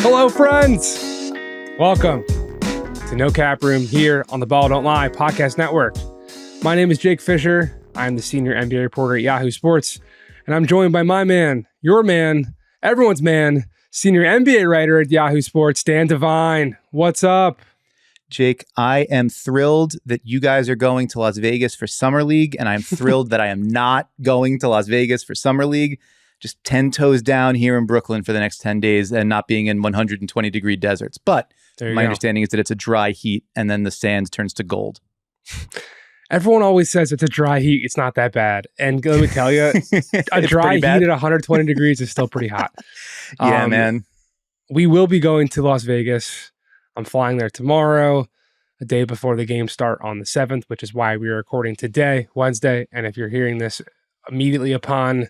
Hello, friends. Welcome to No Cap Room here on the Ball Don't Lie podcast network. My name is Jake Fischer. I'm the senior NBA reporter at Yahoo Sports, and I'm joined by my man, your man, everyone's man, senior NBA writer at Yahoo Sports, Dan Devine. What's up? Jake, I am thrilled that you guys are going to Las Vegas for Summer League, and I'm thrilled that I am not going to Las Vegas for Summer League. Just 10 toes down here in Brooklyn for the next 10 days and not being in 120-degree deserts. But my understanding is that it's a dry heat, and then the sand turns to gold. Everyone always says it's a dry heat. It's not that bad. And let me tell you, a dry heat at 120 degrees is still pretty hot. Yeah, man. We will be going to Las Vegas. I'm flying there tomorrow, a day before the games start on the 7th, which is why we are recording today, Wednesday. And if you're hearing this immediately upon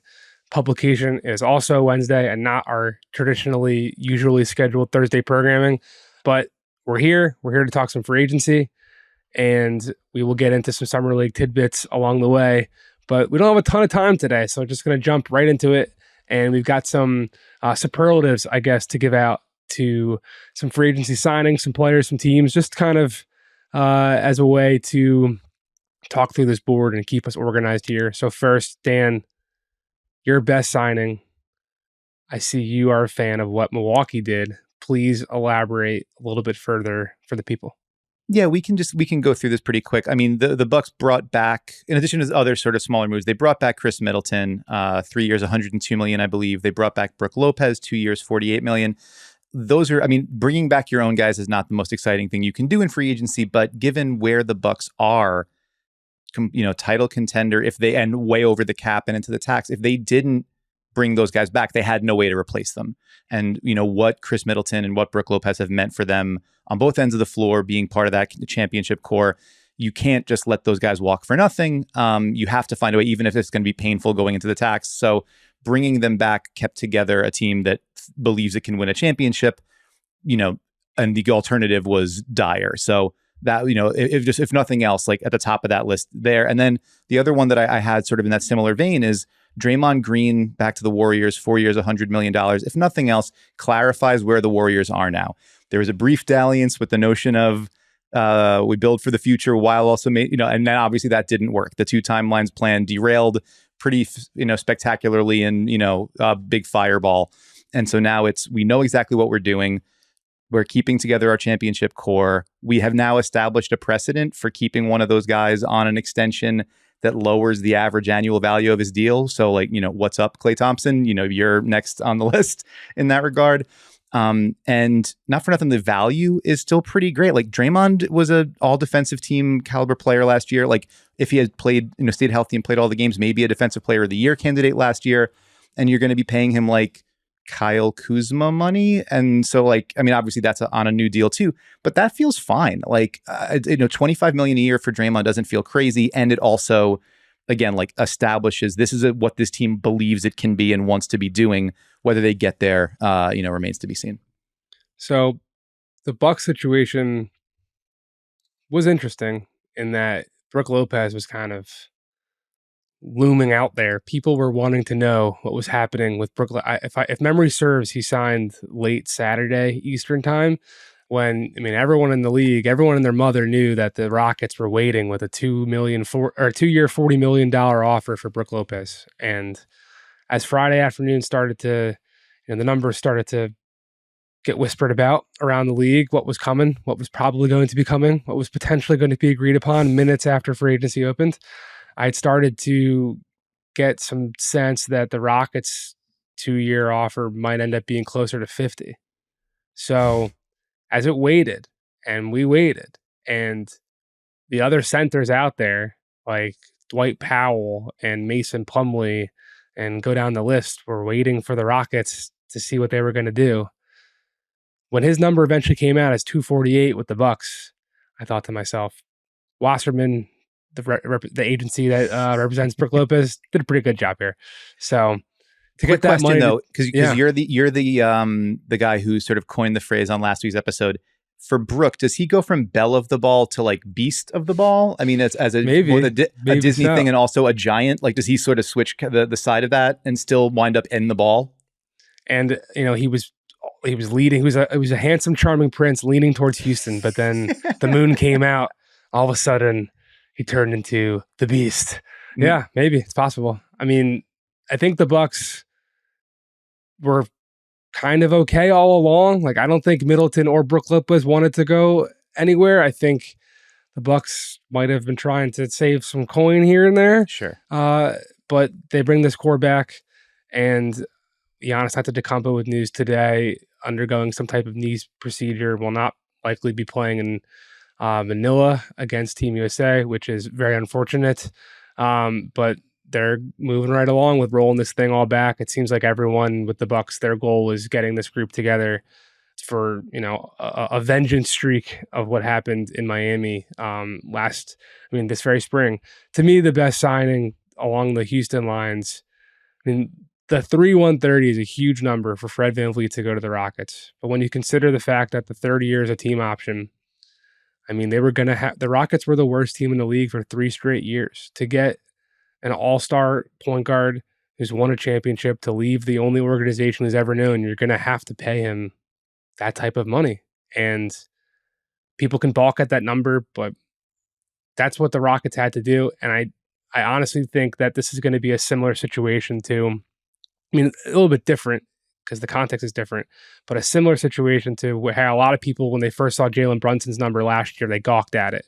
publication, it is also Wednesday and not our usually scheduled Thursday programming. But we're here. We're here to talk some free agency, and we will get into some Summer League tidbits along the way. But we don't have a ton of time today, so I'm just going to jump right into it. And we've got some superlatives, I guess, to give out to some free agency signings, some players, some teams, just kind of as a way to talk through this board and keep us organized here. So first, Dan, your best signing. I see you are a fan of what Milwaukee did. Please elaborate a little bit further for the people. Yeah, we can go through this pretty quick. I mean, the Bucks brought back, in addition to other sort of smaller moves, they brought back Chris Middleton, 3 years, $102 million, I believe. They brought back Brook Lopez, 2 years, $48 million. Those are, I mean, bringing back your own guys is not the most exciting thing you can do in free agency, but given where the Bucks are, title contender, if they end way over the cap and into the tax, if they didn't bring those guys back, they had no way to replace them. And what Chris Middleton and what Brook Lopez have meant for them on both ends of the floor, being part of that championship core, you can't just let those guys walk for nothing. You have to find a way, even if it's going to be painful going into the tax. So bringing them back kept together a team that believes it can win a championship, and the alternative was dire. So that, if nothing else, like at the top of that list there. And then the other one that I had sort of in that similar vein is Draymond Green back to the Warriors, 4 years, $100 million. If nothing else, clarifies where the Warriors are now. There was a brief dalliance with the notion of we build for the future while also and then obviously that didn't work. The two timelines plan derailed pretty, spectacularly in, a big fireball. And so now we know exactly what we're doing. We're keeping together our championship core. We have now established a precedent for keeping one of those guys on an extension that lowers the average annual value of his deal. So what's up, Klay Thompson? You're next on the list in that regard. And not for nothing, the value is still pretty great. Like Draymond was an all defensive team caliber player last year. Like if he had played, stayed healthy and played all the games, maybe a defensive player of the year candidate last year. And you're going to be paying him like Kyle Kuzma money. And so obviously that's on a new deal too, but that feels fine. $25 million a year for Draymond doesn't feel crazy. And it also, again, establishes this is what this team believes it can be and wants to be doing. Whether they get there, remains to be seen. So the Bucks situation was interesting in that Brook Lopez was kind of looming out there. People were wanting to know what was happening with Brook. If memory serves, he signed late Saturday Eastern time when, everyone in the league, everyone and their mother knew that the Rockets were waiting with a 2-year, $40 million offer for Brook Lopez. And as Friday afternoon started to, the numbers started to get whispered about around the league, what was coming, what was probably going to be coming, what was potentially going to be agreed upon minutes after free agency opened, I'd started to get some sense that the Rockets' 2-year offer might end up being closer to 50. So as it waited, and we waited, and the other centers out there, like Dwight Powell and Mason Plumlee, and go down the list, were waiting for the Rockets to see what they were going to do. When his number eventually came out as 248 with the Bucks, I thought to myself, Wasserman, the agency that represents Brook Lopez, did a pretty good job here. So to get that money, though, because you're the guy who sort of coined the phrase on last week's episode. For Brook, does he go from belle of the ball to beast of the ball? I mean, as a Disney thing and also a giant. Does he sort of switch the side of that and still wind up in the ball? And he was he was leading. He was a handsome, charming prince leaning towards Houston, but then the moon came out. All of a sudden, he turned into the beast. Yeah, maybe it's possible. I mean, I think the Bucks were kind of okay all along. Like, I don't think Middleton or Brook Lopez wanted to go anywhere. I think the Bucks might have been trying to save some coin here and there. Sure. But they bring this core back, and Giannis Antetokounmpo with news today, undergoing some type of knee procedure, will not likely be playing in Manila against Team USA, which is very unfortunate. But they're moving right along with rolling this thing all back. It seems like everyone with the Bucks, their goal is getting this group together for, you know, a vengeance streak of what happened in Miami this very spring. To me, the best signing along the Houston lines, I mean, the 3-130 is a huge number for Fred VanVleet to go to the Rockets. But when you consider the fact that the 30 years a team option, I mean, they were going to have, the Rockets were the worst team in the league for 3 straight years. To get an all-star point guard who's won a championship to leave the only organization he's ever known, you're going to have to pay him that type of money. And people can balk at that number, but that's what the Rockets had to do. And I honestly think that this is going to be a similar situation to, I mean, a little bit different because the context is different, but a similar situation to how a lot of people, when they first saw Jalen Brunson's number last year, they gawked at it.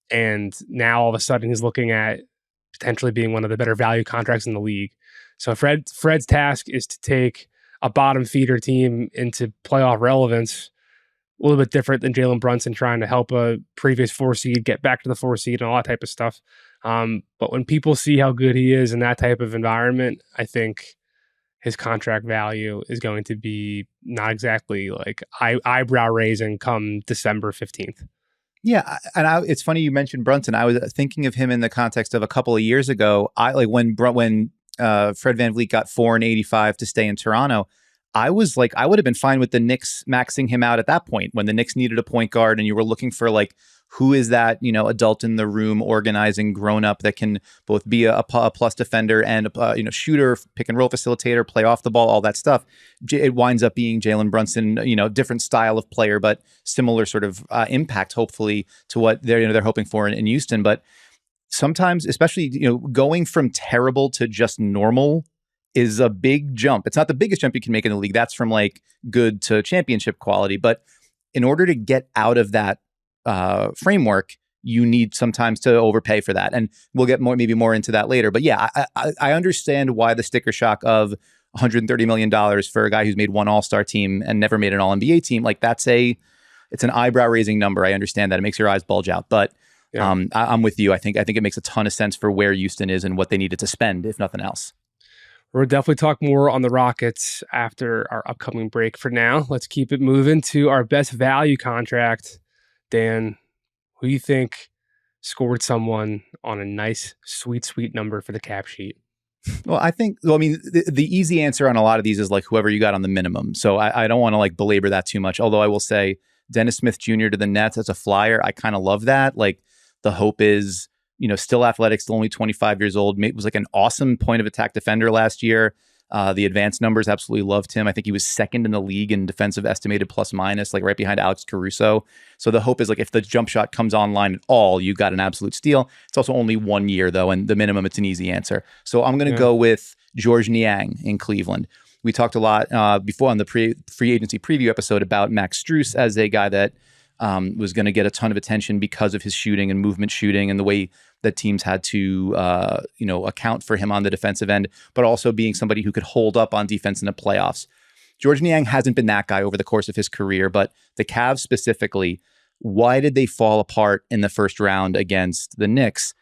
And now all of a sudden he's looking at potentially being one of the better value contracts in the league. So Fred's task is to take a bottom feeder team into playoff relevance, a little bit different than Jalen Brunson trying to help a previous 4 seed get back to the 4 seed and all that type of stuff. But when people see how good he is in that type of environment, I think his contract value is going to be not exactly like eyebrow raising come December 15th. Yeah, and it's funny you mentioned Brunson. I was thinking of him in the context of a couple of years ago. When Fred VanVleet got $4.85 to stay in Toronto, I was like, I would have been fine with the Knicks maxing him out at that point when the Knicks needed a point guard and you were looking for like, who is that, you know, adult in the room, organizing grown up that can both be a plus defender and a shooter, pick and roll facilitator, play off the ball, all that stuff. It winds up being Jalen Brunson, different style of player, but similar sort of impact, hopefully, to what they're hoping for in Houston. But sometimes, especially, going from terrible to just normal is a big jump. It's not the biggest jump you can make in the league. That's from like good to championship quality. But in order to get out of that framework, you need sometimes to overpay for that. And we'll get maybe more into that later. But yeah, I understand why the sticker shock of $130 million for a guy who's made one all-star team and never made an all-NBA team. Like it's an eyebrow raising number. I understand that. It makes your eyes bulge out. But yeah. I'm with you. I think it makes a ton of sense for where Houston is and what they needed to spend, if nothing else. We'll definitely talk more on the Rockets after our upcoming break. For now, let's keep it moving to our best value contract. Dan, who do you think scored someone on a nice, sweet, sweet number for the cap sheet? Well, the easy answer on a lot of these is like whoever you got on the minimum. So I don't want to like belabor that too much. Although I will say Dennis Smith Jr. to the Nets as a flyer, I kind of love that. Like the hope is, still athletic, still only 25 years old. Was like an awesome point of attack defender last year. The advanced numbers, absolutely loved him. I think he was second in the league in defensive estimated plus minus, like right behind Alex Caruso. So the hope is like if the jump shot comes online at all, you got an absolute steal. It's also only 1 year though, and the minimum, it's an easy answer. So I'm going to go with Georges Niang in Cleveland. We talked a lot before on the free agency preview episode about Max Strus as a guy that was going to get a ton of attention because of his shooting and movement shooting and the way that teams had to, account for him on the defensive end, but also being somebody who could hold up on defense in the playoffs. Georges Niang hasn't been that guy over the course of his career, but the Cavs specifically, why did they fall apart in the first round against the Knicks?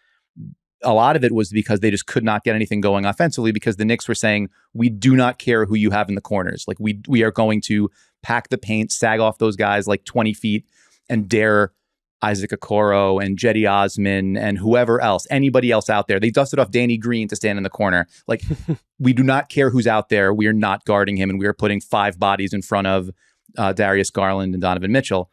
A lot of it was because they just could not get anything going offensively because the Knicks were saying, we do not care who you have in the corners. Like we are going to pack the paint, sag off those guys like 20 feet and dare Isaac Okoro and Jetty Osman and whoever else, anybody else out there. They dusted off Danny Green to stand in the corner. Like, we do not care who's out there. We are not guarding him, and we are putting 5 bodies in front of Darius Garland and Donovan Mitchell.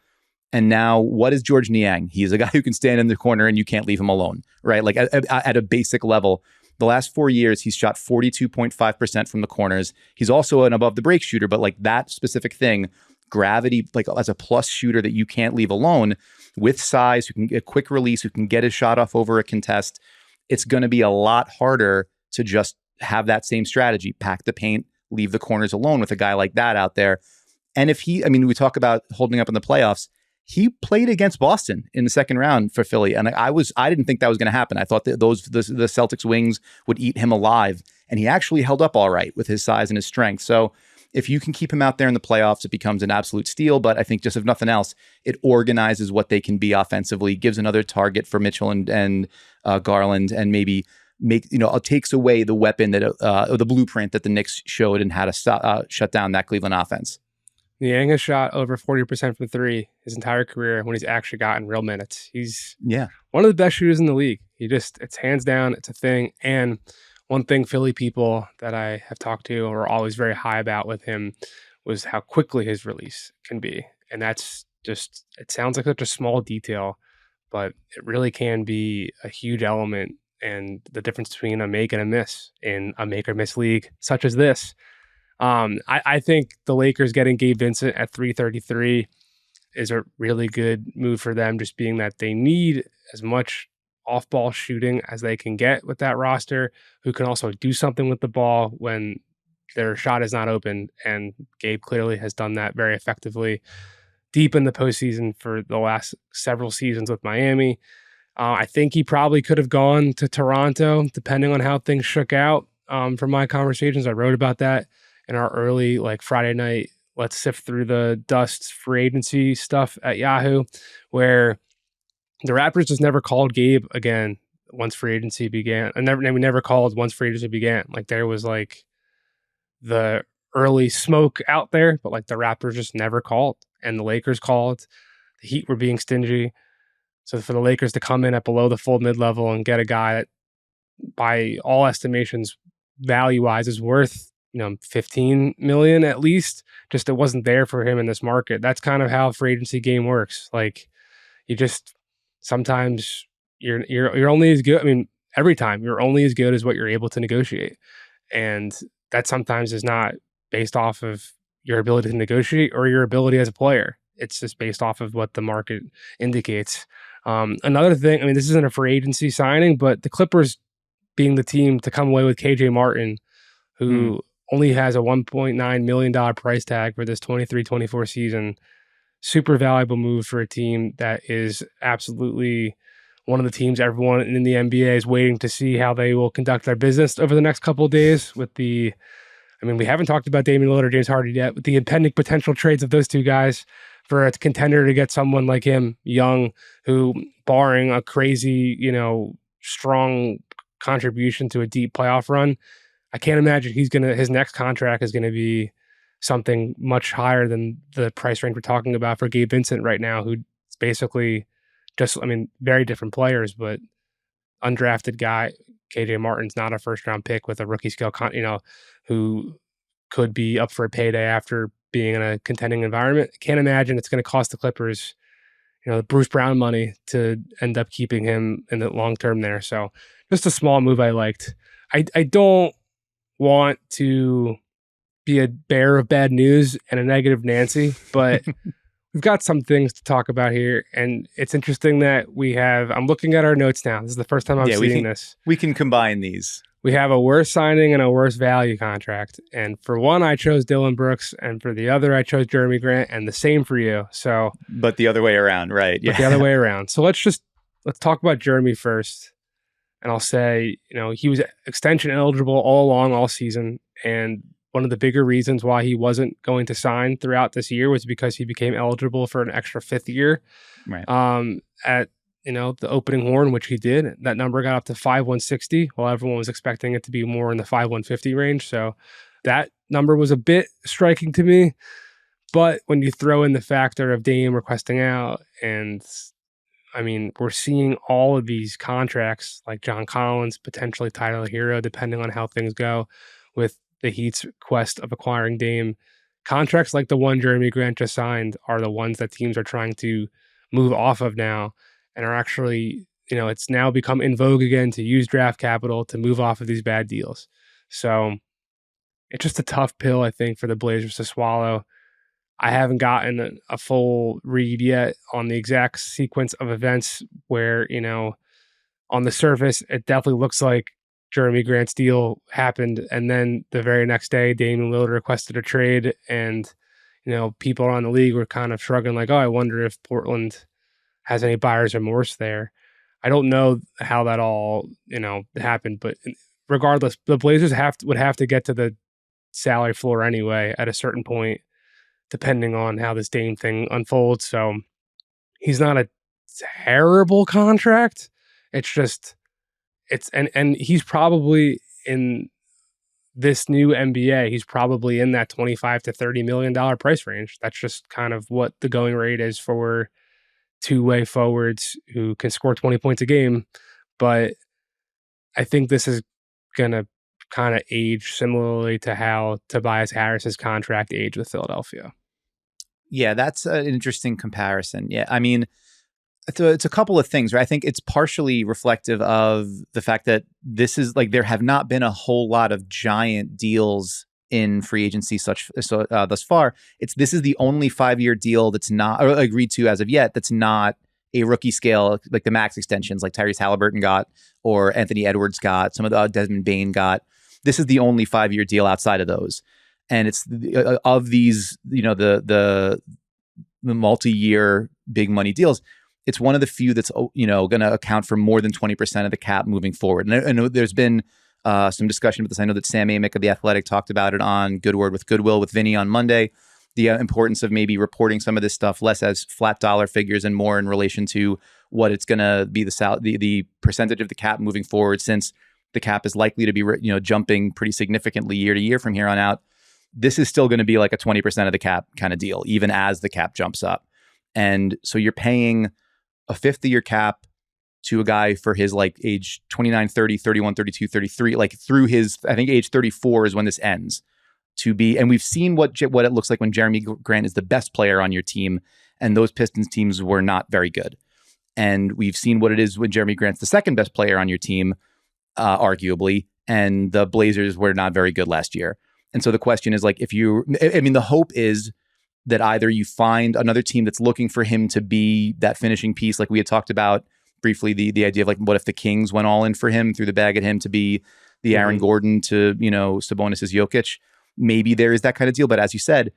And now, what is Georges Niang? He's a guy who can stand in the corner and you can't leave him alone, right? Like at a basic level. The last 4 years, he's shot 42.5% from the corners. He's also an above the break shooter, but like that specific thing, gravity, like as a plus shooter that you can't leave alone, with size, who can get a quick release, who can get his shot off over a contest, it's going to be a lot harder to just have that same strategy, pack the paint, leave the corners alone with a guy like that out there. And if we talk about holding up in the playoffs, he played against Boston in the second round for Philly. And I didn't think that was going to happen. I thought that the Celtics wings would eat him alive. And he actually held up all right with his size and his strength. So if you can keep him out there in the playoffs, it becomes an absolute steal. But I think just if nothing else, it organizes what they can be offensively, gives another target for Mitchell and Garland, and maybe it takes away the weapon that the blueprint that the Knicks showed and how to shut down that Cleveland offense. Niang has shot over 40% from three his entire career when he's actually gotten real minutes. He's one of the best shooters in the league. It's hands down, it's a thing. And one thing Philly people that I have talked to are always very high about with him was how quickly his release can be. And that's just, it sounds like such a small detail, but it really can be a huge element and the difference between a make and a miss in a make or miss league such as this. I think the Lakers getting Gabe Vincent at 333 is a really good move for them, just being that they need as much off-ball shooting as they can get with that roster, who can also do something with the ball when their shot is not open. And Gabe clearly has done that very effectively deep in the postseason for the last several seasons with Miami. I think he probably could have gone to Toronto, depending on how things shook out. From my conversations, I wrote about that in our early Friday night, let's sift through the dust free agency stuff at Yahoo, where the Raptors just never called Gabe again once free agency began. We never called once free agency began. There was the early smoke out there, but the Raptors just never called, and the Lakers called. The Heat were being stingy. So for the Lakers to come in at below the full mid-level and get a guy that, by all estimations, value-wise is worth 15 million at least, just it wasn't there for him in this market. That's kind of how free agency game works. You just sometimes you're only as good. I mean, every time you're only as good as what you're able to negotiate, and that sometimes is not based off of your ability to negotiate or your ability as a player. It's just based off of what the market indicates. Another thing, this isn't a free agency signing, but the Clippers being the team to come away with KJ Martin, who only has a $1.9 million price tag for this 23-24 season. Super valuable move for a team that is absolutely one of the teams everyone in the NBA is waiting to see how they will conduct their business over the next couple of days with we haven't talked about Damian Lillard or James Harden yet, with the impending potential trades of those two guys for a contender to get someone like him, young, who, barring a crazy, strong contribution to a deep playoff run, I can't imagine his next contract is gonna be something much higher than the price range we're talking about for Gabe Vincent right now, who's basically just, very different players, but undrafted guy. KJ Martin's not a first round pick with a rookie scale, who could be up for a payday after being in a contending environment. I can't imagine it's going to cost the Clippers, Bruce Brown money to end up keeping him in the long term there. So just a small move I liked. I don't want to be a bearer of bad news and a negative Nancy, but we've got some things to talk about here. And it's interesting that I'm looking at our notes now. This is the first time I'm seeing this. We can combine these. We have a worse signing and a worse value contract. And for one, I chose Dylan Brooks, and for the other, I chose Jerami Grant, and the same for you. But the other way around, right? Yeah. But the other way around. So let's talk about Jerami first. And I'll say, he was extension eligible all along, all season. And one of the bigger reasons why he wasn't going to sign throughout this year was because he became eligible for an extra fifth year. Right. At the opening horn, which he did. That number got up to 5,160, while everyone was expecting it to be more in the 5,150 range. So that number was a bit striking to me. But when you throw in the factor of Dame requesting out, and we're seeing all of these contracts like John Collins, potentially Tyler Hero, depending on how things go with the Heat's quest of acquiring Dame. Contracts like the one Jerami Grant just signed are the ones that teams are trying to move off of now and are actually it's now become in vogue again to use draft capital to move off of these bad deals. So it's just a tough pill, I think, for the Blazers to swallow. I haven't gotten a full read yet on the exact sequence of events where, on the surface, it definitely looks like Jerami Grant's deal happened. And then the very next day, Damian Lillard requested a trade. And, people around the league were kind of shrugging like, oh, I wonder if Portland has any buyer's remorse there. I don't know how that all, happened. But regardless, the Blazers would have to get to the salary floor anyway at a certain point, depending on how this Dame thing unfolds. So he's not a terrible contract. It's just and he's probably in this new NBA, he's probably in that $25 to $30 million price range. That's just kind of what the going rate is for two-way forwards who can score 20 points a game. But I think this is gonna kind of age similarly to how Tobias Harris's contract aged with Philadelphia. Yeah, that's an interesting comparison. Yeah, I mean, it's a couple of things, right? I think it's partially reflective of the fact that this is like there have not been a whole lot of giant deals in free agency thus far. This is the only 5-year deal that's not or agreed to as of yet. That's not a rookie scale, like the max extensions, like Tyrese Halliburton got or Anthony Edwards got. Some of the Desmond Bane got. This is the only 5-year deal outside of those, and it's of these, the multi-year big money deals. It's one of the few that's, going to account for more than 20% of the cap moving forward. And I know there's been some discussion about this. I know that Sam Amick of The Athletic talked about it on Good Word with Goodwill with Vinny on Monday. The importance of maybe reporting some of this stuff less as flat dollar figures and more in relation to what it's going to be the percentage of the cap moving forward, since the cap is likely to be jumping pretty significantly year to year from here on out. This is still going to be like a 20% of the cap kind of deal, even as the cap jumps up. And so you're paying a fifth of your cap to a guy for his like age 29, 30, 31, 32, 33, like through his, I think age 34 is when this ends to be. And we've seen what it looks like when Jerami Grant is the best player on your team. And those Pistons teams were not very good. And we've seen what it is when Jerami Grant's the second best player on your team, arguably. And the Blazers were not very good last year. And so the question is like, the hope is that either you find another team that's looking for him to be that finishing piece, like we had talked about briefly, the idea of like, what if the Kings went all in for him, threw the bag at him to be the Aaron Gordon to, Sabonis's Jokic. Maybe there is that kind of deal. But as you said,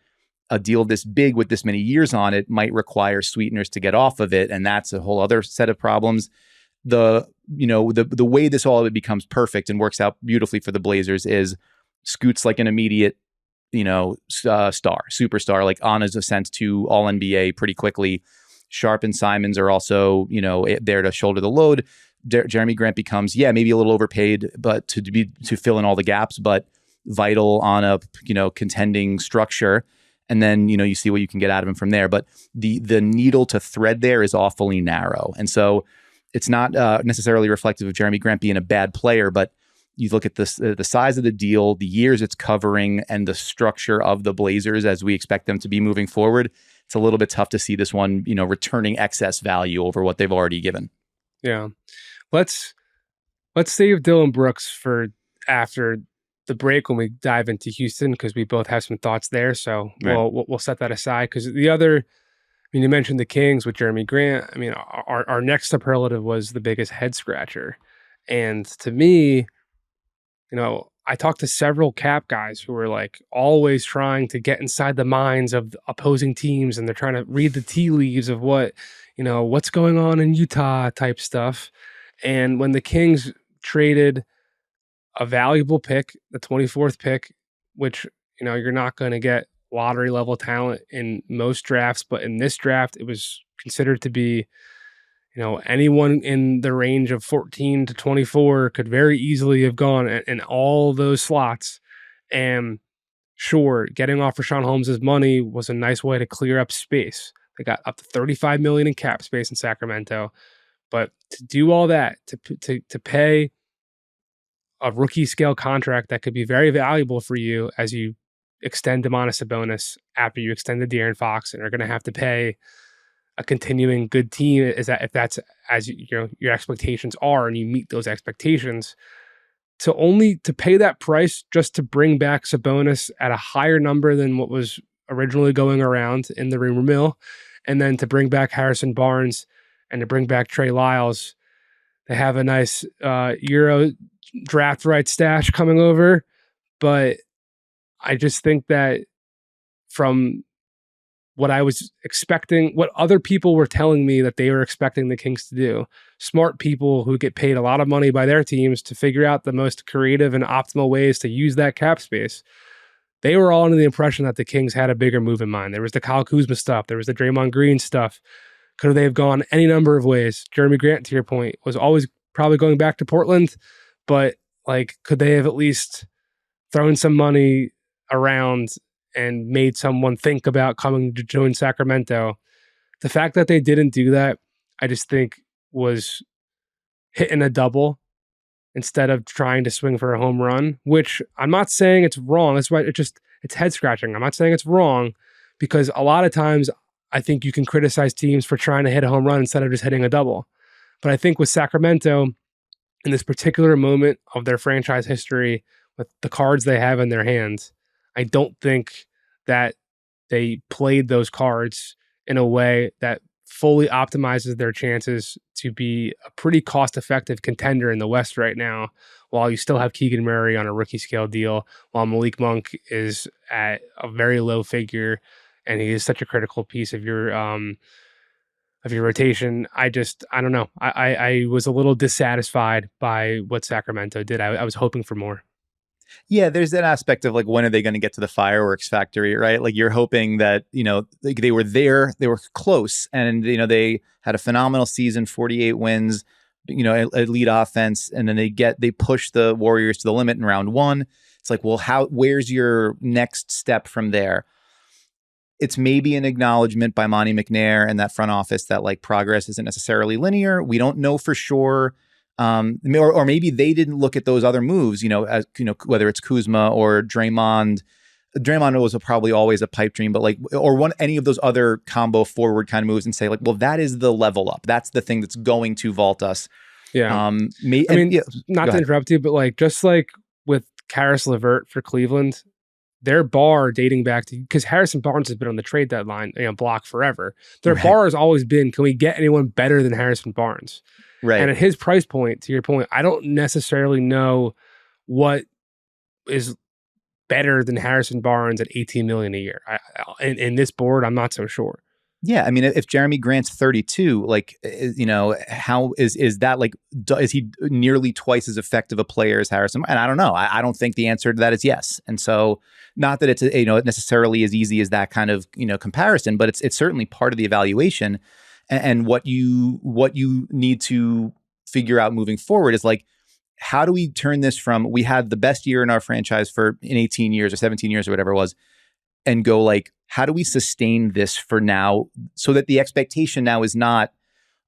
a deal this big with this many years on it might require sweeteners to get off of it. And that's a whole other set of problems. The way this all of it becomes perfect and works out beautifully for the Blazers is Scoot's like an immediate superstar, like on his ascent to all NBA pretty quickly. Sharp and Simons are also, there to shoulder the load. Jerami Grant becomes, maybe a little overpaid, but to fill in all the gaps, but vital on a, contending structure. And then, you see what you can get out of him from there. But the needle to thread there is awfully narrow. And so it's not necessarily reflective of Jerami Grant being a bad player, but you look at this, the size of the deal, the years it's covering, and the structure of the Blazers as we expect them to be moving forward. It's a little bit tough to see this one, returning excess value over what they've already given. Yeah. Let's save Dylan Brooks for after the break when we dive into Houston, because we both have some thoughts there. So we'll set that aside, because the other, you mentioned the Kings with Jerami Grant. Our next superlative was the biggest head scratcher. And to me, I talked to several cap guys who were like always trying to get inside the minds of opposing teams, and they're trying to read the tea leaves of what's going on in Utah type stuff. And when the Kings traded a valuable pick, the 24th pick, which, you're not going to get lottery level talent in most drafts, but in this draft, it was considered to be, anyone in the range of 14 to 24 could very easily have gone in all those slots. And sure, getting off Rashawn Holmes' money was a nice way to clear up space. They got up to $35 million in cap space in Sacramento. But to do all that, to pay a rookie scale contract that could be very valuable for you as you extend Domantas Sabonis after you extended De'Aaron Fox, and are going to have to pay a continuing good team is that if that's as your expectations are and you meet those expectations, to pay that price just to bring back Sabonis at a higher number than what was originally going around in the rumor mill, and then to bring back Harrison Barnes and to bring back Trey Lyles. They have a nice Euro draft right stash coming over, but I just think that from what I was expecting, what other people were telling me that they were expecting the Kings to do, smart people who get paid a lot of money by their teams to figure out the most creative and optimal ways to use that cap space, they were all under the impression that the Kings had a bigger move in mind. There was the Kyle Kuzma stuff. There was the Draymond Green stuff. Could they have gone any number of ways? Jerami Grant, to your point, was always probably going back to Portland, but like, could they have at least thrown some money around and made someone think about coming to join Sacramento? The fact that they didn't do that, I just think was hitting a double instead of trying to swing for a home run, which I'm not saying it's wrong. That's why it's head scratching. I'm not saying it's wrong, because a lot of times I think you can criticize teams for trying to hit a home run instead of just hitting a double. But I think with Sacramento, in this particular moment of their franchise history, with the cards they have in their hands, I don't think that they played those cards in a way that fully optimizes their chances to be a pretty cost-effective contender in the West right now, while you still have Keegan Murray on a rookie scale deal, while Malik Monk is at a very low figure, and he is such a critical piece of your rotation. I don't know. I was a little dissatisfied by what Sacramento did. I was hoping for more. Yeah, there's that aspect of like, when are they going to get to the fireworks factory, right? Like, you're hoping that, like, they were there, they were close, and, they had a phenomenal season, 48 wins, elite offense, and then they push the Warriors to the limit in round one. It's like, well, where's your next step from there? It's maybe an acknowledgement by Monty McNair and that front office that like progress isn't necessarily linear. We don't know for sure. Or maybe they didn't look at those other moves, whether it's Kuzma or Draymond. Draymond was probably always a pipe dream, but like, or any of those other combo forward kind of moves, and say like, well, that is the level up. That's the thing that's going to vault us. Yeah. Not to interrupt you, but like, just like with Karis LeVert for Cleveland, their bar dating back to, because Harrison Barnes has been on the trade deadline block forever. Their bar has always been, can we get anyone better than Harrison Barnes? Right. And at his price point, to your point, I don't necessarily know what is better than Harrison Barnes at $18 million a year. In this board, I'm not so sure. Yeah, I mean, if Jerami Grant's 32, like, how is that, like, is he nearly twice as effective a player as Harrison? And I don't know. I don't think the answer to that is yes. And so, not that it's necessarily as easy as that kind of comparison, but it's certainly part of the evaluation. And what you need to figure out moving forward is like, how do we turn this from, we had the best year in our franchise in 18 years or 17 years or whatever it was, and go like, how do we sustain this for now, so that the expectation now is not,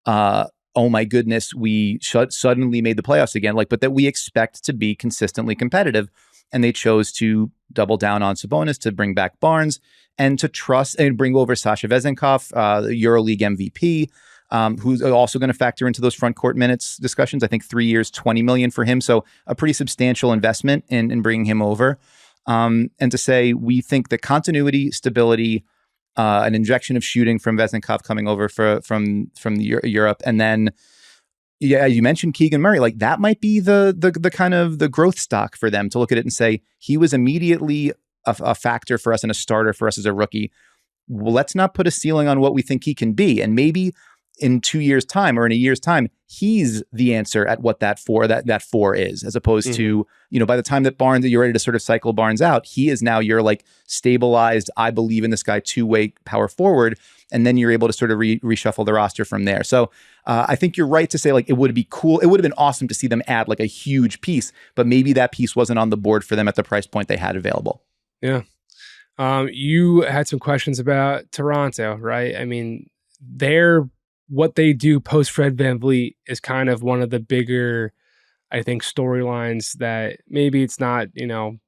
oh my goodness, we suddenly made the playoffs again, like, but that we expect to be consistently competitive. And they chose to double down on Sabonis, to bring back Barnes, and to trust and bring over Sasha Vezenkov, the EuroLeague MVP, who's also going to factor into those front court minutes discussions. I think 3 years, $20 million for him. So a pretty substantial investment in bringing him over. And to say, we think that continuity, stability, an injection of shooting from Vezenkov coming over from Europe, and then, yeah, you mentioned Keegan Murray, like that might be the kind of the growth stock for them, to look at it and say, he was immediately a factor for us and a starter for us as a rookie. Well, let's not put a ceiling on what we think he can be. And maybe in 2 years' time or in a year's time, he's the answer at what that four is, as opposed to, by the time that you're ready to sort of cycle Barnes out, he is now your like stabilized, I believe in this guy, two-way power forward. And then you're able to sort of reshuffle the roster from there. So I think you're right to say, like, it would be cool. It would have been awesome to see them add like a huge piece, but maybe that piece wasn't on the board for them at the price point they had available. Yeah. You had some questions about Toronto, right? I mean, what they do post Fred VanVleet is kind of one of the bigger, I think, storylines that maybe it's not, the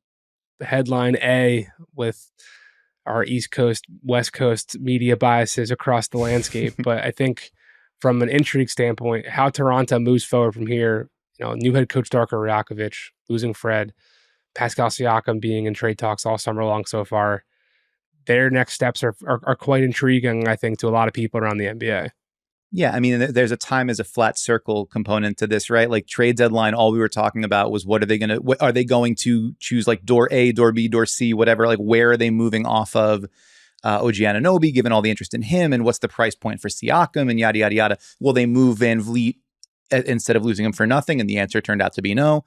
headline A with our East Coast, West Coast media biases across the landscape. But I think from an intrigue standpoint, how Toronto moves forward from here, new head coach Darko Rajakovic, losing Fred, Pascal Siakam being in trade talks all summer long so far, their next steps are quite intriguing, I think, to a lot of people around the NBA. Yeah, I mean, there's a time as a flat circle component to this, right? Like trade deadline, all we were talking about was are they going to choose like door A, door B, door C, whatever? Like where are they moving off of OG Anunoby, given all the interest in him, and what's the price point for Siakam and yada, yada, yada. Will they move Van Vliet instead of losing him for nothing? And the answer turned out to be no.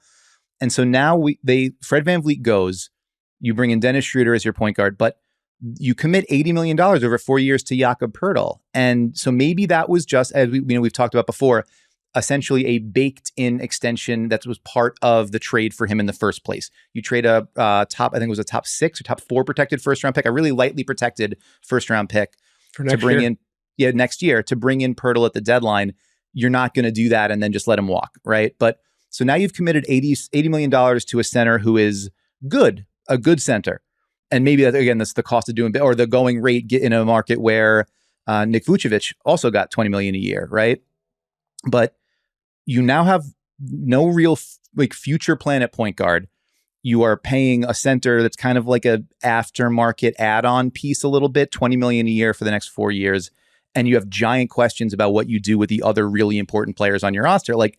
And so now Fred Van Vliet goes, you bring in Dennis Schroeder as your point guard, but you commit $80 million over 4 years to Jakob Poeltl. And so maybe that was just, as we've talked about before, essentially a baked-in extension that was part of the trade for him in the first place. You trade a top, I think it was a top 6 or top 4 protected first-round pick, a really lightly protected first-round pick to bring in next year, to bring in Poeltl at the deadline. You're not going to do that and then just let him walk, right? But so now you've committed $80 million to a center who is good, a good center. And maybe, again, that's the cost of doing, or the going rate in a market where Nick Vucevic also got $20 million a year, right? But you now have no real future plan at point guard. You are paying a center that's kind of like a aftermarket add-on piece a little bit, $20 million a year for the next 4 years. And you have giant questions about what you do with the other really important players on your roster. Like,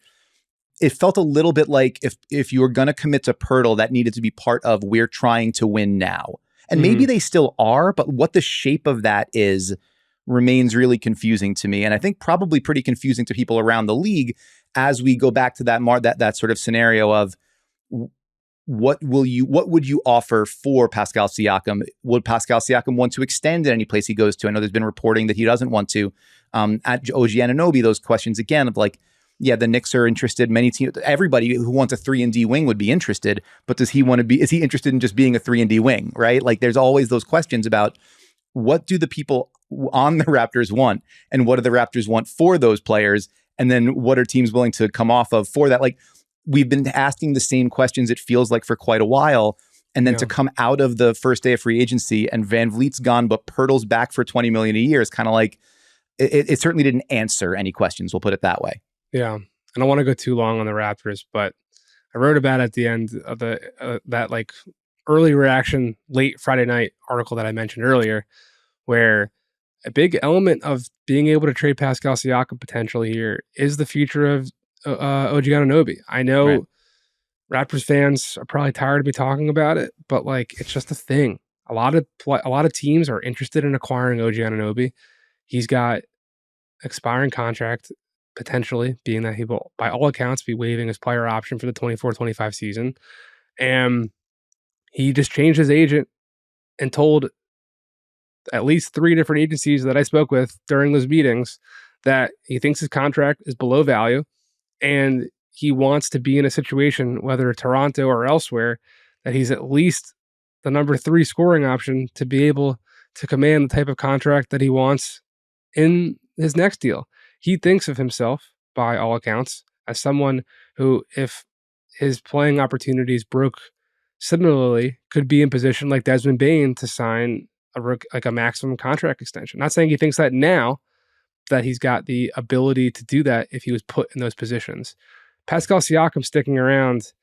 it felt a little bit like if you were going to commit to Poeltl, that needed to be part of we're trying to win now. And maybe they still are, but what the shape of that is remains really confusing to me. And I think probably pretty confusing to people around the league as we go back to that sort of scenario of what would you offer for Pascal Siakam? Would Pascal Siakam want to extend at any place he goes to? I know there's been reporting that he doesn't want to. At OG Anunoby, those questions again of like, yeah, the Knicks are interested. Many teams, everybody who wants a 3-and-D wing would be interested, but is he interested in just being a 3-and-D wing, right? Like there's always those questions about what do the people on the Raptors want and what do the Raptors want for those players? And then what are teams willing to come off of for that? Like we've been asking the same questions, it feels like, for quite a while. And then to come out of the first day of free agency and Van Vliet's gone, but Poeltl's back for $20 million a year is kind of like, it certainly didn't answer any questions. We'll put it that way. Yeah. I don't want to go too long on the Raptors, but I wrote about at the end of that like early reaction late Friday night article that I mentioned earlier, where a big element of being able to trade Pascal Siakam potentially here is the future of OG Anunoby. I know Raptors fans are probably tired of me talking about it, but like it's just a thing. A lot of teams are interested in acquiring OG Anunoby. He's got expiring contract, potentially, being that he will, by all accounts, be waiving his player option for the 24-25 season. And he just changed his agent and told at least 3 different agencies that I spoke with during those meetings that he thinks his contract is below value and he wants to be in a situation, whether Toronto or elsewhere, that he's at least the number 3 scoring option to be able to command the type of contract that he wants in his next deal. He thinks of himself, by all accounts, as someone who, if his playing opportunities broke similarly, could be in position like Desmond Bane to sign a maximum contract extension. Not saying he thinks that now, that he's got the ability to do that if he was put in those positions. Pascal Siakam sticking around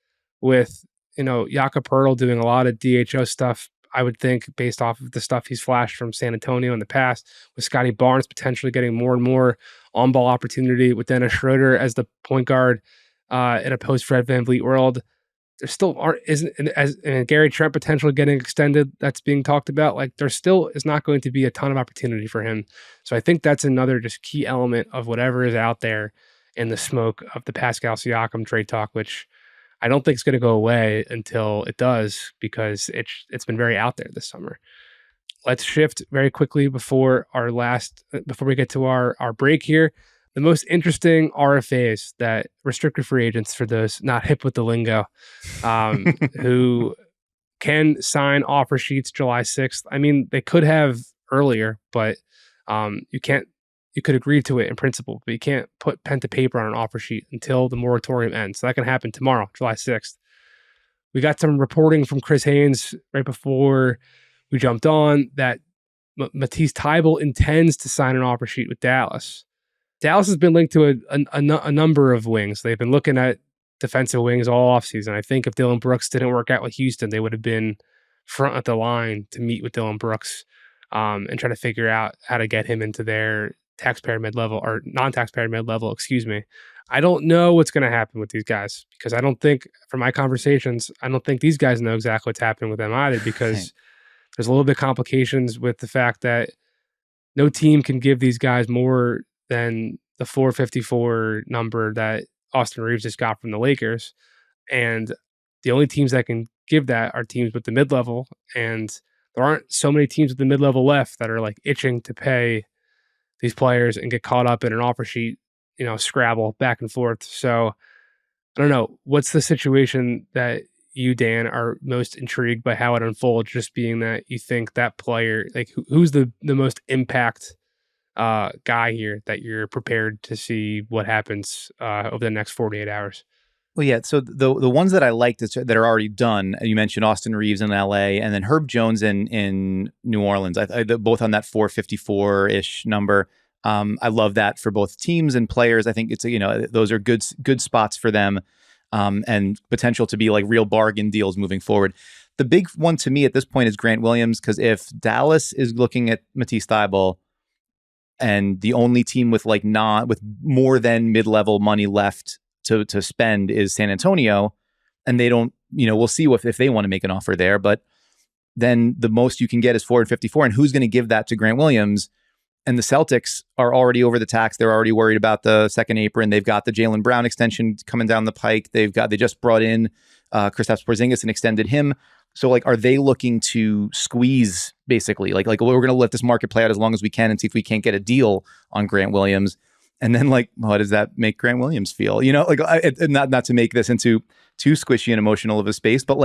with, Jakob Poeltl doing a lot of DHO stuff, I would think, based off of the stuff he's flashed from San Antonio in the past, with Scotty Barnes potentially getting more and more on-ball opportunity, with Dennis Schroeder as the point guard in a post-Fred VanVleet world. There still and Gary Trent potentially getting extended, that's being talked about. Like, there still is not going to be a ton of opportunity for him. So I think that's another just key element of whatever is out there in the smoke of the Pascal Siakam trade talk, which I don't think it's going to go away until it does, because it's been very out there this summer. Let's shift very quickly before we get to our break here. The most interesting RFAs, that restricted free agents, for those not hip with the lingo, who can sign offer sheets July 6th. I mean, they could have earlier, but you could agree to it in principle, but you can't put pen to paper on an offer sheet until the moratorium ends. So that can happen tomorrow, July 6th. We got some reporting from Chris Haynes right before we jumped on that Matisse Thybulle intends to sign an offer sheet with Dallas. Dallas has been linked to a number of wings. They've been looking at defensive wings all offseason. I think if Dillon Brooks didn't work out with Houston, they would have been front of the line to meet with Dillon Brooks and try to figure out how to get him into their taxpayer mid-level or non-taxpayer mid-level, excuse me. I don't know what's going to happen with these guys because I don't think, from my conversations, I don't think these guys know exactly what's happening with them either because there's a little bit of complications with the fact that no team can give these guys more than the 454 number that Austin Reeves just got from the Lakers. And the only teams that can give that are teams with the mid-level. And there aren't so many teams with the mid-level left that are like itching to pay these players and get caught up in an offer sheet, scrabble back and forth. So I don't know. What's the situation that you, Dan, are most intrigued by how it unfolds, just being that you think that player, like who's the most impact guy here that you're prepared to see what happens over the next 48 hours? Well, yeah. So the ones that I liked that are already done, you mentioned Austin Reeves in LA and then Herb Jones in New Orleans. I both on that 454-ish number. I love that for both teams and players. I think it's those are good spots for them and potential to be like real bargain deals moving forward. The big one to me at this point is Grant Williams, because if Dallas is looking at Matisse Thybulle and the only team with with more than mid-level money left to spend is San Antonio, and they don't, we'll see if they want to make an offer there, but then the most you can get is 454, and who's going to give that to Grant Williams? And the Celtics are already over the tax. They're already worried about the second apron. They've got the Jaylen Brown extension coming down the pike. They just brought in Kristaps Porzingis and extended him. So are they looking to squeeze basically? We're going to let this market play out as long as we can and see if we can't get a deal on Grant Williams. And then how does that make Grant Williams feel? Not to make this into too squishy and emotional of a space, but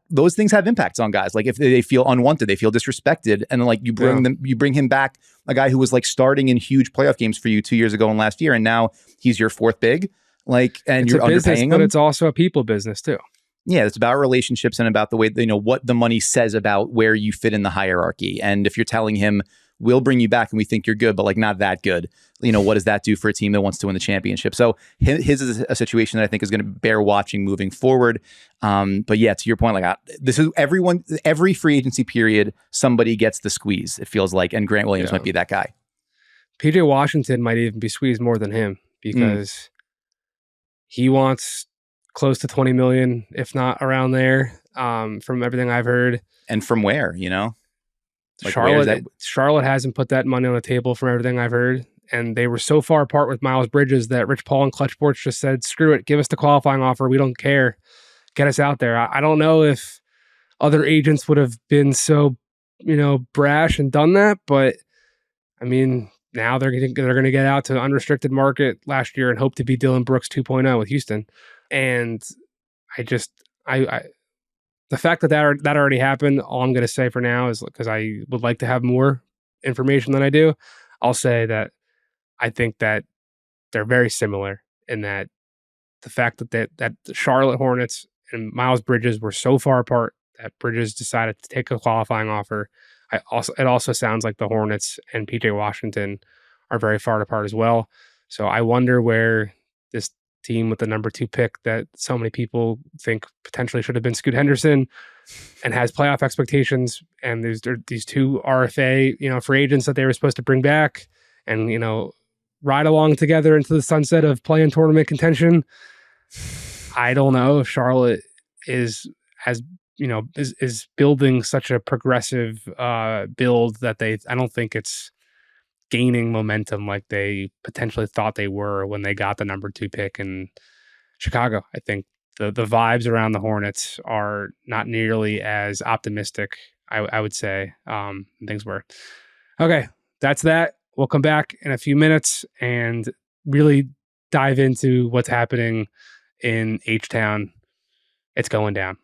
those things have impacts on guys. If they feel unwanted, they feel disrespected, and you bring him back, a guy who was starting in huge playoff games for you 2 years ago and last year, and now he's your fourth big. And it's you're a business, underpaying him. But it's also a people business too. Yeah, it's about relationships and about the way what the money says about where you fit in the hierarchy. And if you're telling him, we'll bring you back and we think you're good, but not that good. What does that do for a team that wants to win the championship? So his is a situation that I think is going to bear watching moving forward. But yeah, to your point, this is every free agency period, somebody gets the squeeze, it feels like, and Grant Williams might be that guy. PJ Washington might even be squeezed more than him because he wants close to 20 million, if not around there, from everything I've heard. And from where, Charlotte hasn't put that money on the table from everything I've heard. And they were so far apart with Miles Bridges that Rich Paul and Clutch Sports just said, screw it, give us the qualifying offer. We don't care. Get us out there. I don't know if other agents would have been so, brash and done that. But I mean, now they're going to get out to unrestricted market last year and hope to be Dillon Brooks 2.0 with Houston. And the fact that already happened, all I'm going to say for now is, because I would like to have more information than I do, I'll say that I think that they're very similar in that the fact that the Charlotte Hornets and Miles Bridges were so far apart that Bridges decided to take a qualifying offer. It also sounds like the Hornets and PJ Washington are very far apart as well. So I wonder where this team with the number 2 pick that so many people think potentially should have been Scoot Henderson and has playoff expectations, and there's these 2 RFA free agents that they were supposed to bring back and ride along together into the sunset of play-in tournament contention. I don't know if Charlotte is building such a progressive build that I don't think it's gaining momentum like they potentially thought they were when they got the number 2 pick in Chicago. I think the vibes around the Hornets are not nearly as optimistic, I would say, things were. Okay, that's that. We'll come back in a few minutes and really dive into what's happening in H-Town. It's going down.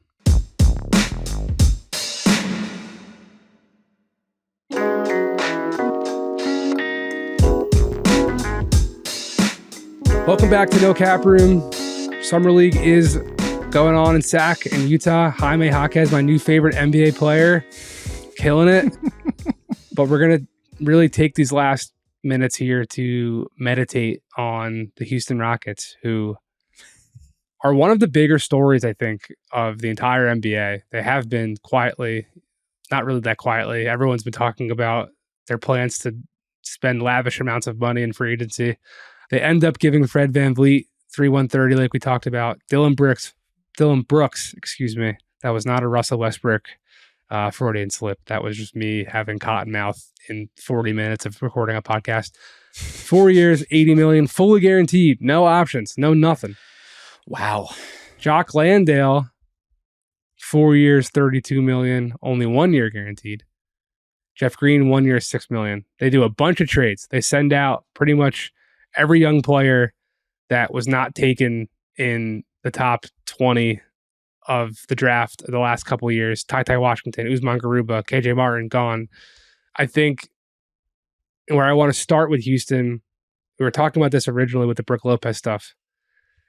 Welcome back to No Cap Room. Summer League is going on in SAC in Utah. Jaime Jaquez, my new favorite NBA player, killing it. But we're going to really take these last minutes here to meditate on the Houston Rockets, who are one of the bigger stories, I think, of the entire NBA. They have been quietly, not really that quietly. Everyone's been talking about their plans to spend lavish amounts of money in free agency. They end up giving Fred VanVleet 3/130, like we talked about. Dylan Brooks, excuse me. That was not a Russell Westbrook Freudian slip. That was just me having cotton mouth in 40 minutes of recording a podcast. 4 years, $80 million, fully guaranteed. No options, no nothing. Wow. Jock Landale, 4 years, $32 million, only 1 year guaranteed. Jeff Green, 1 year, $6 million. They do a bunch of trades. They send out pretty much every young player that was not taken in the top 20 of the draft the last couple of years. Ty Washington, Usman Garuba, KJ Martin, gone. I think where I want to start with Houston, we were talking about this originally with the Brook Lopez stuff.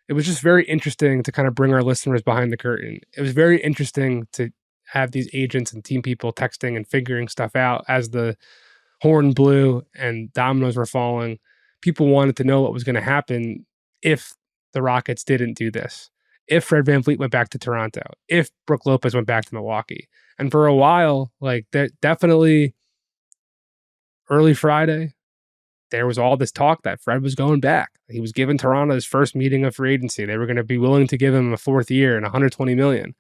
It was just very interesting to kind of bring our listeners behind the curtain. It was very interesting to have these agents and team people texting and figuring stuff out as the horn blew and dominoes were falling. People wanted to know what was going to happen if the Rockets didn't do this, if Fred VanVleet went back to Toronto, if Brook Lopez went back to Milwaukee. And for a while, like definitely early Friday, there was all this talk that Fred was going back. He was giving Toronto his first meeting of free agency. They were going to be willing to give him a fourth year and $120 million.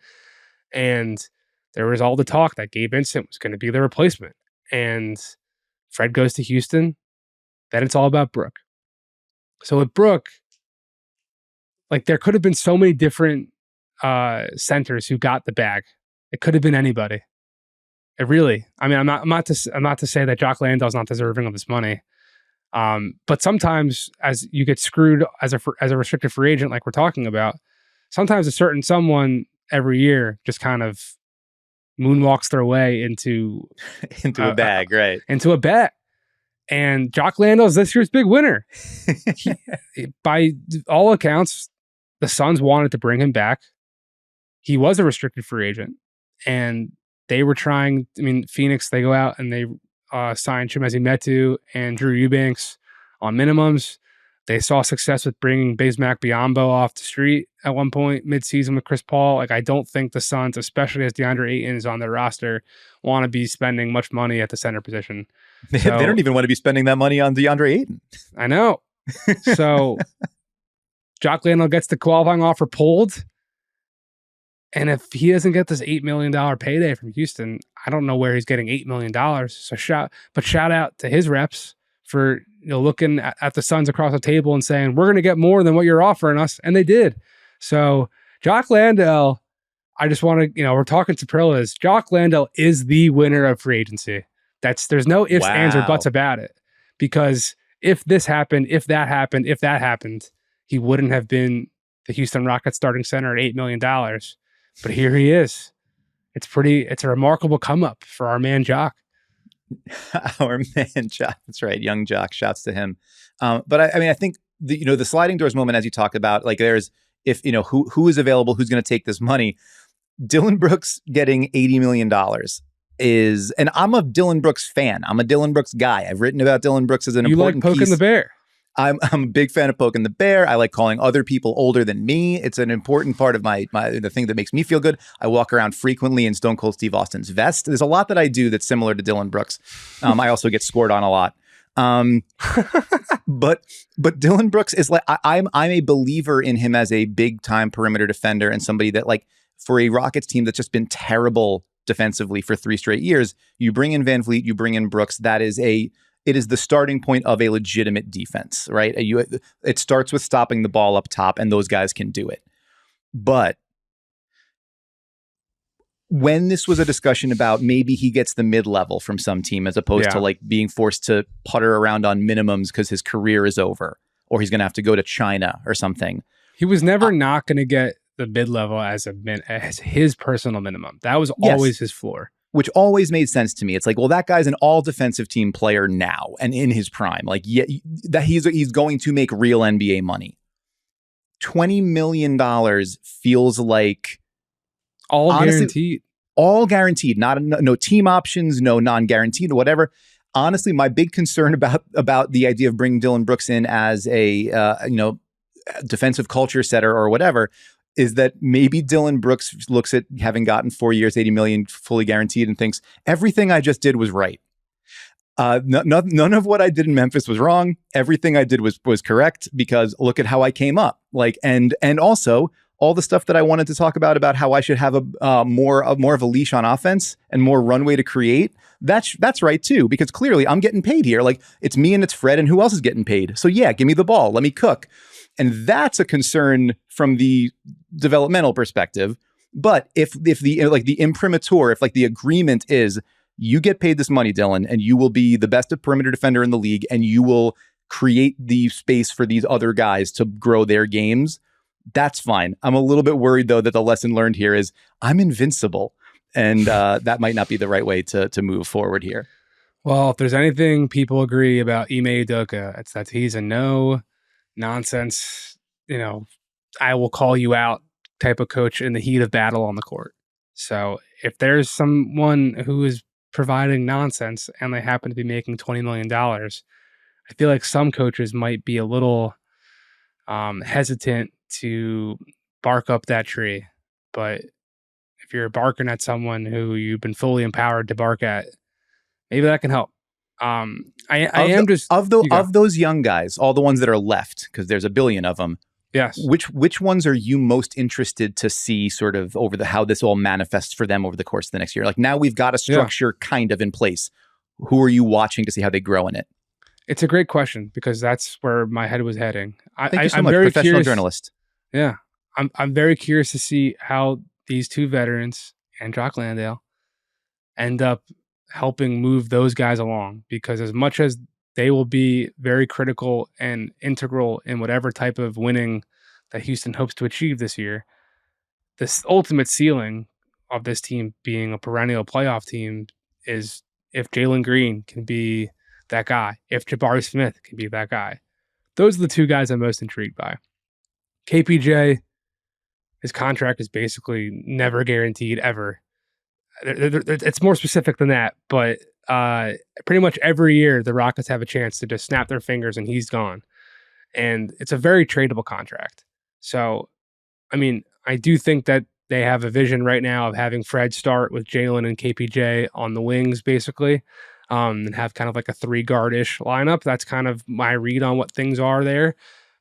And there was all the talk that Gabe Vincent was going to be the replacement. And Fred goes to Houston. Then it's all about Brook. So with Brook, like there could have been so many different centers who got the bag. It could have been anybody. It really. I mean, I'm not to say that Jock Landale's not deserving of this money. But sometimes, as you get screwed as a restricted free agent, like we're talking about, sometimes a certain someone every year just kind of moonwalks their way into a bag, right? Into a bag. And Jock Landale's this year's big winner. By all accounts, the Suns wanted to bring him back. He was a restricted free agent, and they were trying. I mean, Phoenix, they go out and they signed Chimezie Metu and Drew Eubanks on minimums. They saw success with bringing Bismack Biyombo off the street at one point mid-season with Chris Paul. Like, I don't think the Suns, especially as DeAndre Ayton is on their roster, want to be spending much money at the center position. They don't even want to be spending that money on DeAndre Ayton. I know. So Jock Landale gets the qualifying offer pulled. And if he doesn't get this $8 million payday from Houston, I don't know where he's getting $8 million. So shout out to his reps for looking at the Suns across the table and saying, we're going to get more than what you're offering us. And they did. So Jock Landale, I just want to, we're talking superlatives. Jock Landale is the winner of free agency. There's no ifs, ands, or buts about it. Because if this happened, if that happened, he wouldn't have been the Houston Rockets starting center at $8 million. But here he is. It's a remarkable come up for our man Jock. Our man Jock. That's right. Young Jock. Shouts to him. But I think the sliding doors moment, as you talk about, like there's, if who is available, who's going to take this money. Dylan Brooks getting $80 million is, and I'm a Dylan Brooks fan. I'm a Dylan Brooks guy. I've written about Dylan Brooks as an important piece. You like poking the bear. I'm a big fan of poking the bear. I like calling other people older than me. It's an important part of the thing that makes me feel good. I walk around frequently in Stone Cold Steve Austin's vest. There's a lot that I do that's similar to Dylan Brooks. I also get scored on a lot. But Dylan Brooks is like, I'm a believer in him as a big time perimeter defender and somebody that, like, for a Rockets team that's just been terrible defensively for 3 straight years, you bring in VanVleet, you bring in Brooks. It is the starting point of a legitimate defense, right? It starts with stopping the ball up top, and those guys can do it. But when this was a discussion about maybe he gets the mid-level from some team as opposed to like being forced to putter around on minimums because his career is over or he's going to have to go to China or something. He was never not going to get the mid-level as his personal minimum. That was always his floor. Which always made sense to me. It's like, well, that guy's an all-defensive team player now and in his prime. Like, that he's going to make real NBA money. $20 million feels like all guaranteed. all guaranteed, no team options, no non-guaranteed, whatever. Honestly, my big concern about the idea of bringing Dillon Brooks in as a defensive culture setter or whatever is that maybe Dillon Brooks looks at having gotten 4 years, 80 million fully guaranteed and thinks everything I just did was right. None of what I did in Memphis was wrong. Everything I did was correct because look at how I came up. Like, and also all the stuff that I wanted to talk about how I should have more of a leash on offense and more runway to create. That's right too, because clearly I'm getting paid here. Like it's me and it's Fred and who else is getting paid? So yeah, give me the ball. Let me cook. And that's a concern from the developmental perspective. But if the imprimatur, if like the agreement is you get paid this money, Dillon, and you will be the best perimeter defender in the league and you will create the space for these other guys to grow their games, that's fine. I'm a little bit worried though that the lesson learned here is I'm invincible. And that might not be the right way to move forward here. Well, if there's anything people agree about Ime Udoka, it's that he's a no nonsense, I will call you out type of coach in the heat of battle on the court. So if there's someone who is providing nonsense and they happen to be making $20 million, I feel like some coaches might be a little hesitant to bark up that tree. But if you're barking at someone who you've been fully empowered to bark at, maybe that can help. Of those young guys, all the ones that are left, because there's a billion of them. Yes. Which ones are you most interested to see sort of over how this all manifests for them over the course of the next year? Like now we've got a structure kind of in place. Who are you watching to see how they grow in it? It's a great question because that's where my head was heading. Thank you so much, professional journalist. Yeah. I'm very curious to see how these two veterans and Jock Landale end up helping move those guys along, because as much as they will be very critical and integral in whatever type of winning that Houston hopes to achieve this year, this ultimate ceiling of this team being a perennial playoff team is if Jalen Green can be that guy, if Jabari Smith can be that guy. Those are the two guys I'm most intrigued by. KPJ, his contract is basically never guaranteed ever. It's more specific than that, but pretty much every year the Rockets have a chance to just snap their fingers and he's gone. And it's a very tradable contract. So, I mean, I do think that they have a vision right now of having Fred start with Jalen and KPJ on the wings, basically, and have kind of like a 3-guard-ish lineup. That's kind of my read on what things are there.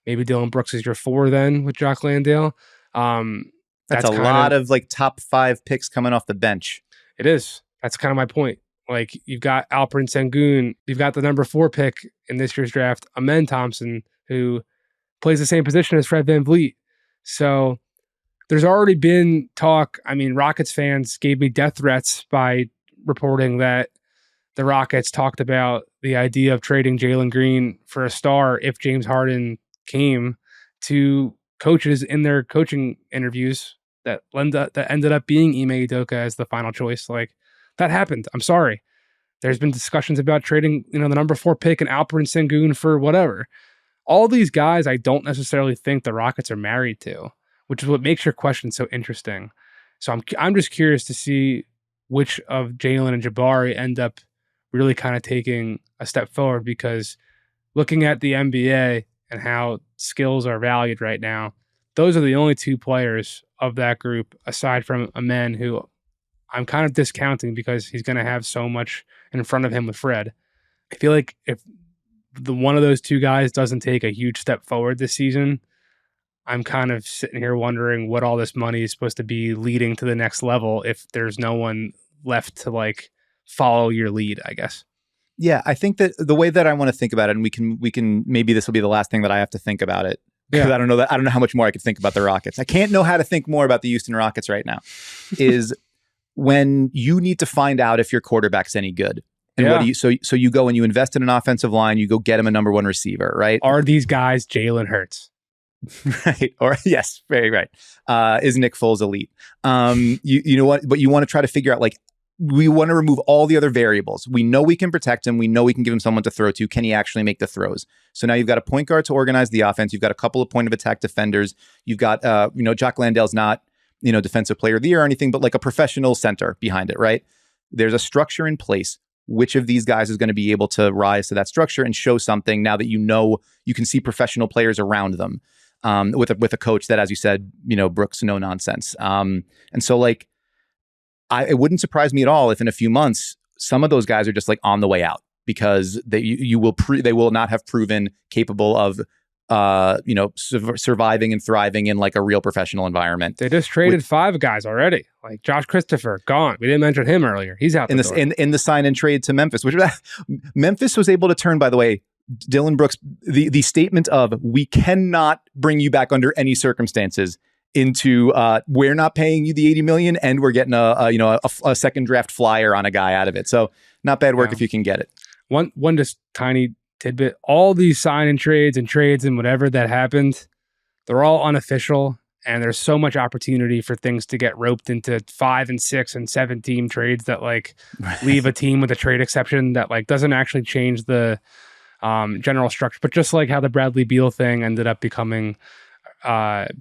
Maybe Dillon Brooks is your 4 then with Jock Landale. That's a lot of like top 5 picks coming off the bench. It is. That's kind of my point. Like you've got Alperen Sengun, you've got the number 4 pick in this year's draft, Amen Thompson, who plays the same position as Fred VanVleet. So there's already been talk. I mean, Rockets fans gave me death threats by reporting that the Rockets talked about the idea of trading Jalen Green for a star if James Harden came, to coaches in their coaching interviews that ended up being Ime Udoka as the final choice. Like that happened. I'm sorry. There's been discussions about trading, the number 4 pick and Alperen Sengun for whatever. All these guys, I don't necessarily think the Rockets are married to, which is what makes your question so interesting. So I'm just curious to see which of Jalen and Jabari end up really kind of taking a step forward, because looking at the NBA and how skills are valued right now, those are the only 2 players of that group, aside from Amen, who I'm kind of discounting because he's going to have so much in front of him with Fred. I feel like if one of those 2 guys doesn't take a huge step forward this season, I'm kind of sitting here wondering what all this money is supposed to be leading to the next level if there's no one left to like follow your lead, I guess. Yeah, I think that the way that I want to think about it, and we can maybe this will be the last thing that I have to think about it, because I don't know how much more I could think about the Rockets. I can't know how to think more about the Houston Rockets right now. Is when you need to find out if your quarterback's any good. And what do you so you go and you invest in an offensive line, you go get him a number 1 receiver, right? Are these guys Jalen Hurts? Right. Or yes, very right. Is Nick Foles elite? You know what? But you want to try to figure out, like, we want to remove all the other variables. We know we can protect him. We know we can give him someone to throw to. Can he actually make the throws? So now you've got a point guard to organize the offense. You've got a couple of point of attack defenders. You've got, Jock Landale's not defensive player of the year or anything, but like a professional center behind it, right? There's a structure in place. Which of these guys is going to be able to rise to that structure and show something now that you can see professional players around them with a coach that, as you said, Brooks, no nonsense. And so like, it wouldn't surprise me at all if in a few months, some of those guys are just like on the way out because they will not have proven capable of surviving and thriving in like a real professional environment. They just traded 5 guys already, like Josh Christopher, gone. We didn't mention him earlier. He's out in the sign and trade to Memphis, which Memphis was able to turn, by the way, Dillon Brooks, the statement of we cannot bring you back under any circumstances into we're not paying you the $80 million and we're getting a second draft flyer on a guy out of it. So not bad work if you can get it. One just tiny tidbit, all these sign and trades and whatever that happened, they're all unofficial, and there's so much opportunity for things to get roped into 5 and 6 and 7 team trades that like leave a team with a trade exception that like doesn't actually change the general structure. But just like how the Bradley Beal thing ended up becoming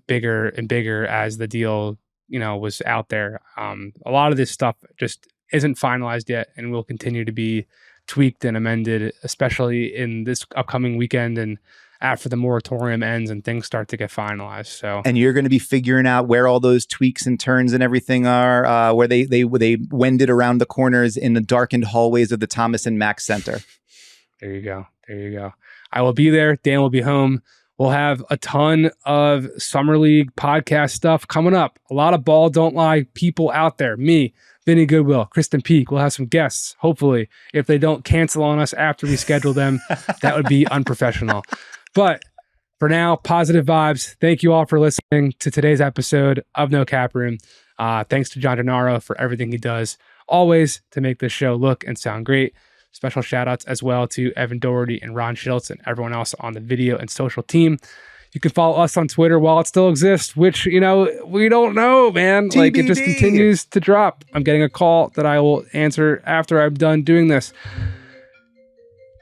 bigger and bigger as the deal was out there, a lot of this stuff just isn't finalized yet and will continue to be tweaked and amended, especially in this upcoming weekend and after the moratorium ends and things start to get finalized. So, and you're going to be figuring out where all those tweaks and turns and everything are, where they wended around the corners in the darkened hallways of the Thomas and Mack Center. There you go. I will be there. Dan will be home. We'll have a ton of Summer League podcast stuff coming up. A lot of Ball Don't Lie people out there. Me, Vinny Goodwill, Kristen Peak. We'll have some guests, hopefully. If they don't cancel on us after we schedule them, that would be unprofessional. But for now, positive vibes. Thank you all for listening to today's episode of No Cap Room. Thanks to John Gennaro for everything he does, always to make this show look and sound great. Special shout outs as well to Evan Doherty and Ron Schiltz and everyone else on the video and social team. You can follow us on Twitter while it still exists, which, we don't know, man. TBD. Like, it just continues to drop. I'm getting a call that I will answer after I'm done doing this.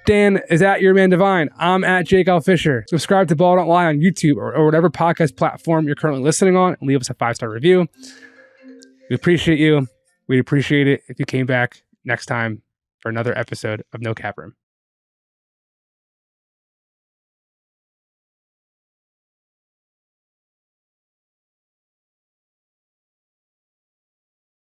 Dan is at Your Man Devine. I'm at Jake L. Fisher. Subscribe to Ball Don't Lie on YouTube or whatever podcast platform you're currently listening on, and leave us a 5-star review. We appreciate you. We'd appreciate it if you came back next time for another episode of No Cap Room.